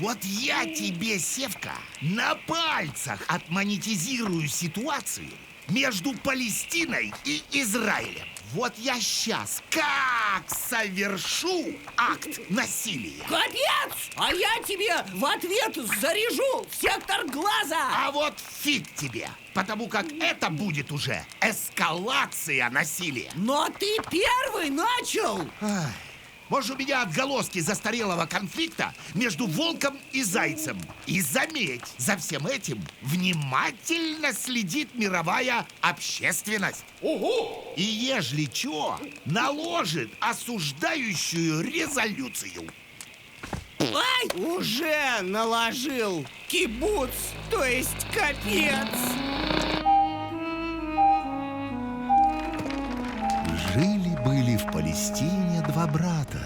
Вот я тебе, Севка, на пальцах отмонетизирую ситуацию между Палестиной и Израилем. Вот я сейчас как совершу акт насилия. Капец! А я тебе в ответ заряжу в сектор глаза! А вот фиг тебе, потому как это будет уже эскалация насилия. Но ты первый начал! Ай, может, у меня отголоски застарелого конфликта между волком и зайцем. И заметь, за всем этим внимательно следит мировая общественность. Ого! И ежели чё, наложит осуждающую резолюцию. Ай! Уже наложил кибуц, то есть капец! Жили-были в Палестине два брата,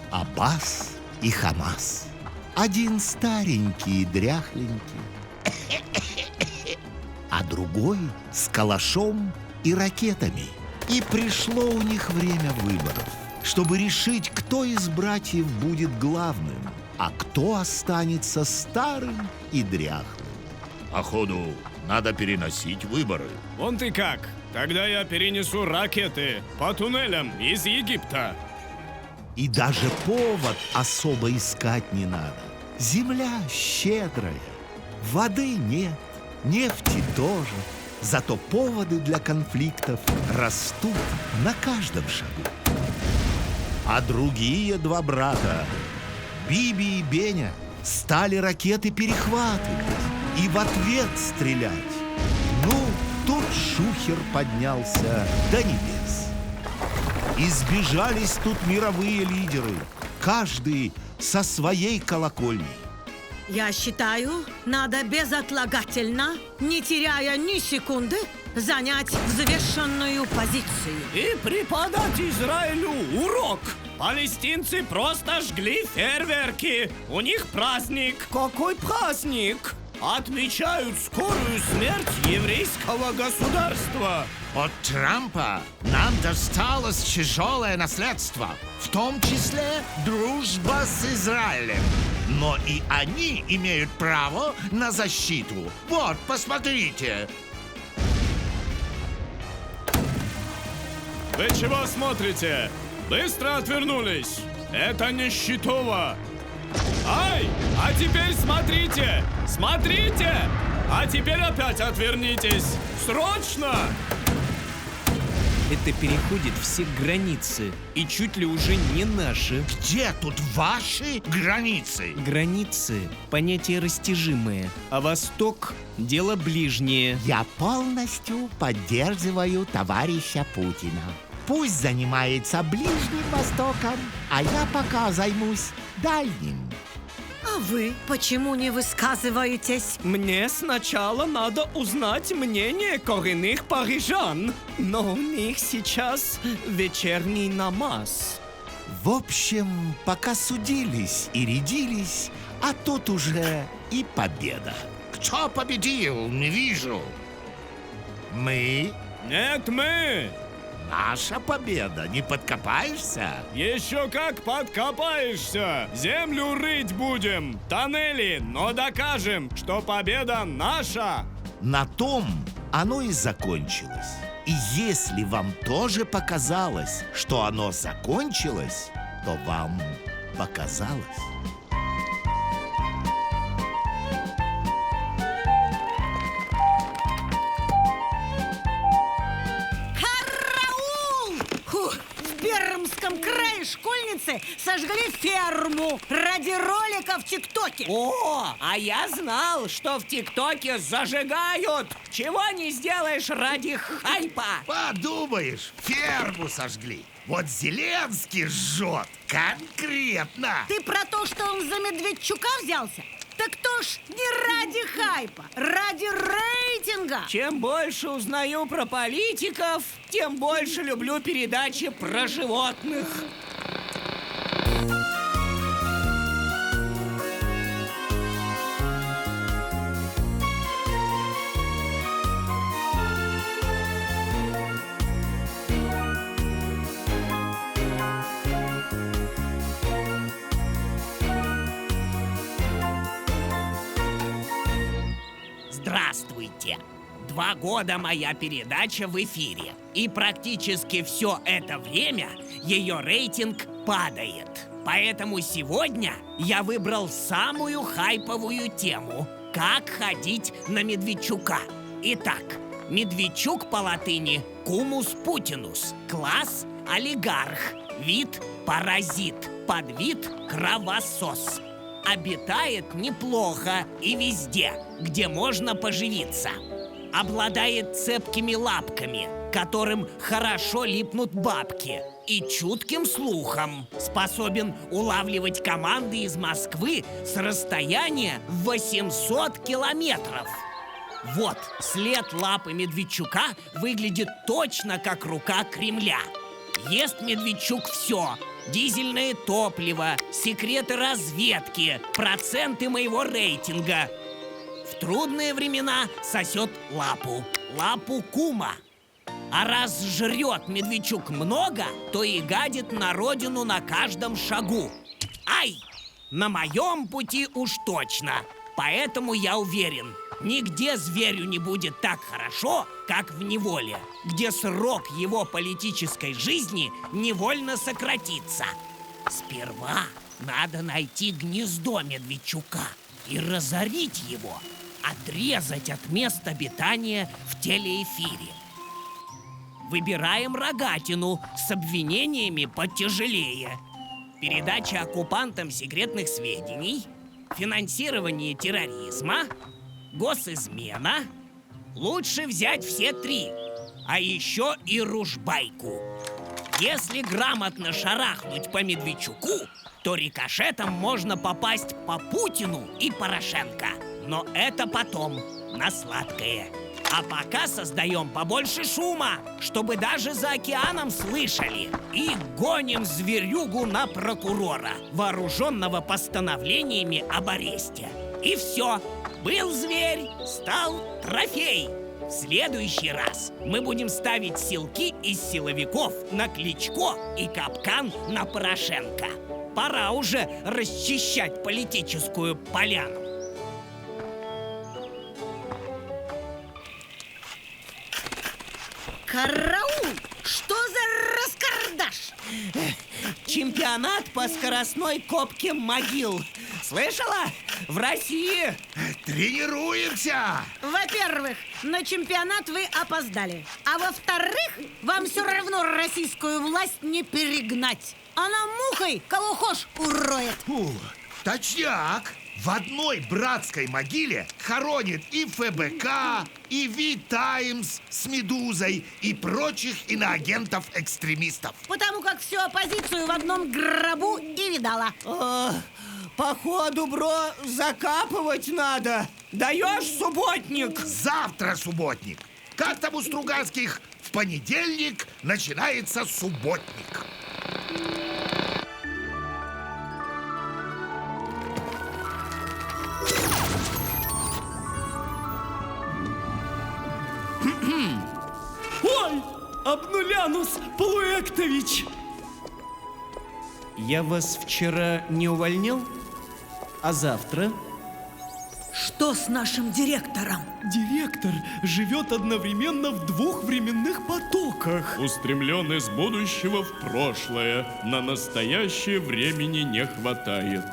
Аббас и Хамас. Один старенький и дряхленький, а другой с калашом и ракетами. И пришло у них время выборов, чтобы решить, кто из братьев будет главным, а кто останется старым и дряхлым. Походу, надо переносить выборы. Вон ты как. Тогда я перенесу ракеты по туннелям из Египта. И даже повод особо искать не надо. Земля щедрая, воды нет, нефти тоже. Зато поводы для конфликтов растут на каждом шагу. А другие два брата, Биби и Беня, стали ракеты перехватывать и в ответ стрелять. Ну, тут шухер поднялся до небес. И сбежались тут мировые лидеры, каждый со своей колокольней. Я считаю, надо безотлагательно, не теряя ни секунды, занять взвешенную позицию. И преподать Израилю урок. Палестинцы просто жгли фейерверки. У них праздник. Какой праздник? Отмечают скорую смерть еврейского государства. От Трампа нам досталось тяжелое наследство, в том числе дружба с Израилем. Но и они имеют право на защиту. Вот, посмотрите. Вы чего смотрите? Быстро отвернулись. Это не Щитова. Ай! А теперь смотрите! Смотрите! А теперь опять отвернитесь! Срочно! Это переходит все границы и чуть ли уже не наши. Где тут ваши границы? Границы – понятие растяжимое, а Восток – дело ближнее. Я полностью поддерживаю товарища Путина. Пусть занимается Ближним Востоком, а я пока займусь Дальним. А вы почему не высказываетесь? Мне сначала надо узнать мнение коренных парижан. Но у них сейчас вечерний намаз. В общем, пока судились и рядились, а тут уже и победа. Кто победил, не вижу. Мы? Нет, мы! Наша победа, не подкопаешься? Еще как подкопаешься! Землю рыть будем, тоннели, но докажем, что победа наша! На том оно и закончилось. И если вам тоже показалось, что оно закончилось, то вам показалось. В Пермском крае школьницы сожгли ферму ради ролика в ТикТоке. О, а я знал, что в ТикТоке зажигают. Чего не сделаешь ради хайпа. Подумаешь, ферму сожгли. Вот Зеленский жжет конкретно. Ты про то, что он за Медведчука взялся? Так то ж не ради хайпа, ради рейтинга. Чем больше узнаю про политиков, тем больше люблю передачи про животных. Смотрите, 2 года моя передача в эфире, и практически все это время ее рейтинг падает. Поэтому сегодня я выбрал самую хайповую тему – как ходить на Медведчука. Итак, Медведчук по латыни «кумус путинус», класс – олигарх, вид – паразит, подвид – кровосос. Обитает неплохо и везде, где можно поживиться. Обладает цепкими лапками, которым хорошо липнут бабки, и чутким слухом. Способен улавливать команды из Москвы с расстояния в 800 километров. Вот, след лапы Медведчука выглядит точно как рука Кремля. Ест Медведчук все: дизельное топливо, секреты разведки, проценты моего рейтинга. В трудные времена сосет лапу кума. А раз жрет Медведчук много, то и гадит на родину на каждом шагу. Ай! На моем пути уж точно. Поэтому я уверен, нигде зверю не будет так хорошо, как в неволе, где срок его политической жизни невольно сократится. Сперва надо найти гнездо Медведчука и разорить его, отрезать от мест обитания в телеэфире. Выбираем рогатину с обвинениями потяжелее. Передача оккупантам секретных сведений, финансирование терроризма, госизмена. Лучше взять все 3, а еще и ружбайку. Если грамотно шарахнуть по Медведчуку, то рикошетом можно попасть по Путину и Порошенко. Но это потом, на сладкое. А пока создаем побольше шума, чтобы даже за океаном слышали. И гоним зверюгу на прокурора, вооруженного постановлениями об аресте. И все. Был зверь, стал трофей. В следующий раз мы будем ставить силки из силовиков на Кличко и капкан на Порошенко. Пора уже расчищать политическую поляну. Караул! Что за раскардаш? Чемпионат по скоростной копке могил. Слышала? В России. Тренируемся! Во-первых, на чемпионат вы опоздали. А во-вторых, вам все равно российскую власть не перегнать. Она мухой кого хошь уроет. Фу, точняк! В одной братской могиле хоронит и ФБК, и Ви-Таймс с Медузой, и прочих иноагентов-экстремистов. Потому как всю оппозицию в одном гробу и видала. Походу, бро, закапывать надо. Даешь, субботник? Завтра субботник. Как там у Стругацких? В понедельник начинается субботник. Ой, Обнулянус Полуэктович! Я вас вчера не увольнял? А завтра? Что с нашим директором? Директор живет одновременно в 2 временных потоках. Устремлен из будущего в прошлое. На настоящее времени не хватает.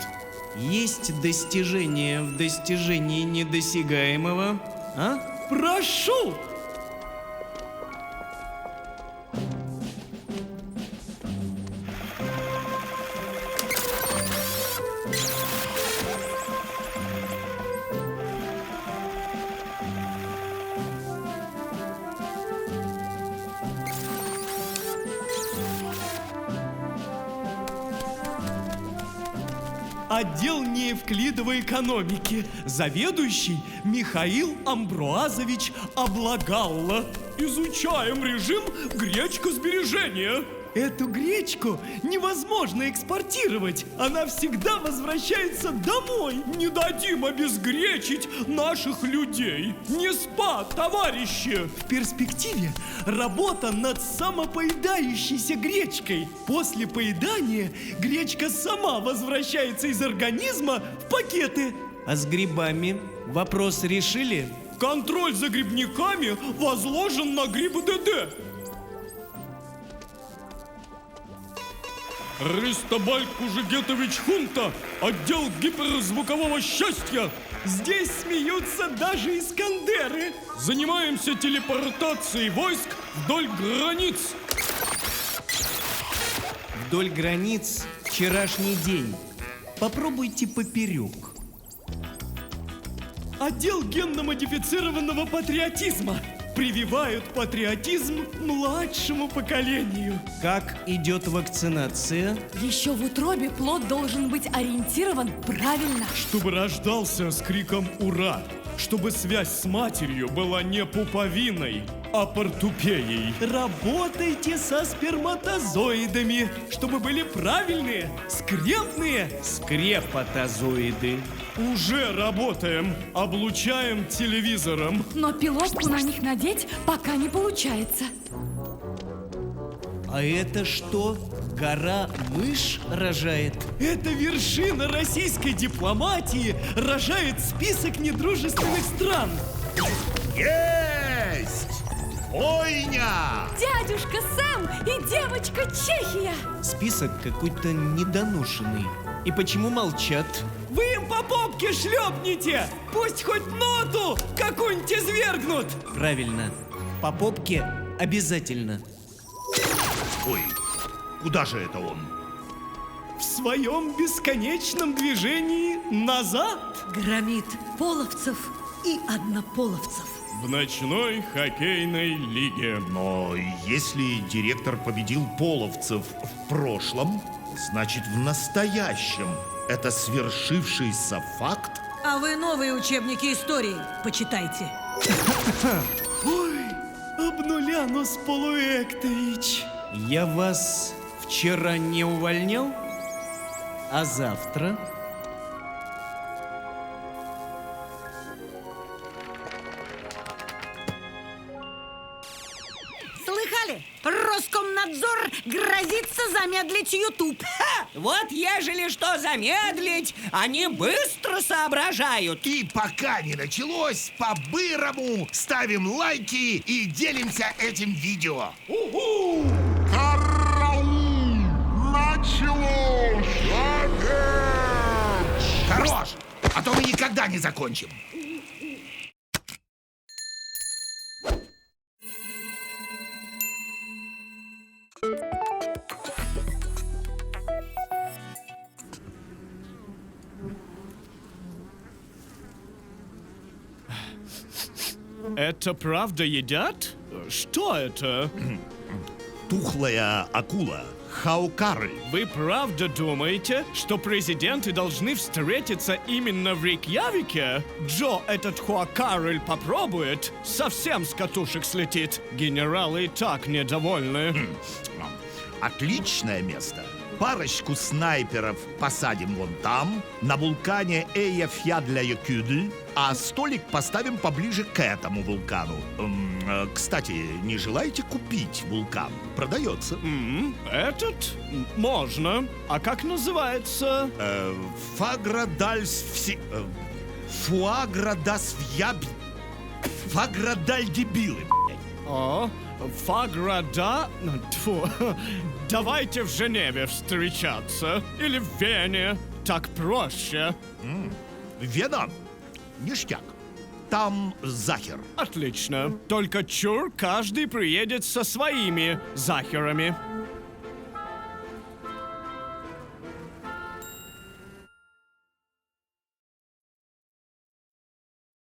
Есть достижение в достижении недосягаемого, а? Прошу! Отдел неевклидовой экономики. Заведующий Михаил Амбруазович Облагалла. Изучаем режим гречкосбережения. Эту гречку невозможно экспортировать. Она всегда возвращается домой. Не дадим обезгречить наших людей. Не спа, товарищи. В перспективе работа над самопоедающейся гречкой. После поедания гречка сама возвращается из организма в пакеты. А с грибами вопрос решили? Контроль за грибниками возложен на ГИБДД. Аристобаль Кужегетович Хунта, отдел гиперзвукового счастья. Здесь смеются даже Искандеры. Занимаемся телепортацией войск вдоль границ. Вдоль границ вчерашний день. Попробуйте поперек. Отдел генно-модифицированного патриотизма. Прививают патриотизм младшему поколению. Как идет вакцинация? Еще в утробе плод должен быть ориентирован правильно. Чтобы рождался с криком «Ура!», чтобы связь с матерью была не пуповиной, а портупеей. Работайте со сперматозоидами, чтобы были правильные, скрепные. Скрепатозоиды. Уже работаем, облучаем телевизором. Но пилотку на них надеть пока не получается. А это что? Гора мышь рожает? Это вершина российской дипломатии рожает список недружественных стран. Есть! Бойня! Дядюшка Сэм и девочка Чехия. Список какой-то недоношенный. И почему молчат? Вы им по попке шлепните! Пусть хоть ноту какую-нибудь извергнут! Правильно. По попке обязательно. Ой, куда же это он? В своем бесконечном движении назад. Громит половцев и однополовцев. В ночной хоккейной лиге. Но если директор победил половцев в прошлом, значит, в настоящем это свершившийся факт? А вы новые учебники истории почитайте. Обнулянус Полуэктович. Я вас вчера не увольнял? А завтра? Слыхали? Роскомнадзор грозится замедлить YouTube. Вот ежели что замедлить, они быстро соображают. И пока не началось, по-бырому ставим лайки и делимся этим видео. Караул! Началось! Хорош! А то мы никогда не закончим. Это правда едят? Что это? Тухлая акула. Хаукары. Вы правда думаете, что президенты должны встретиться именно в Рейкьявике? Джо этот хуакарль попробует, совсем с катушек слетит. Генералы и так недовольны. Отличное место. Парочку снайперов посадим вон там, на вулкане Эйяфьядля-Йокюдль, а столик поставим поближе к этому вулкану. Кстати, не желаете купить вулкан? Продается. Этот? Можно. А как называется? Фаградальдебилы. О, Фаграда... Тьфу. Давайте в Женеве встречаться. Или в Вене. Так проще. Вена? Ништяк. Там захер. Отлично. Только чур, каждый приедет со своими захерами.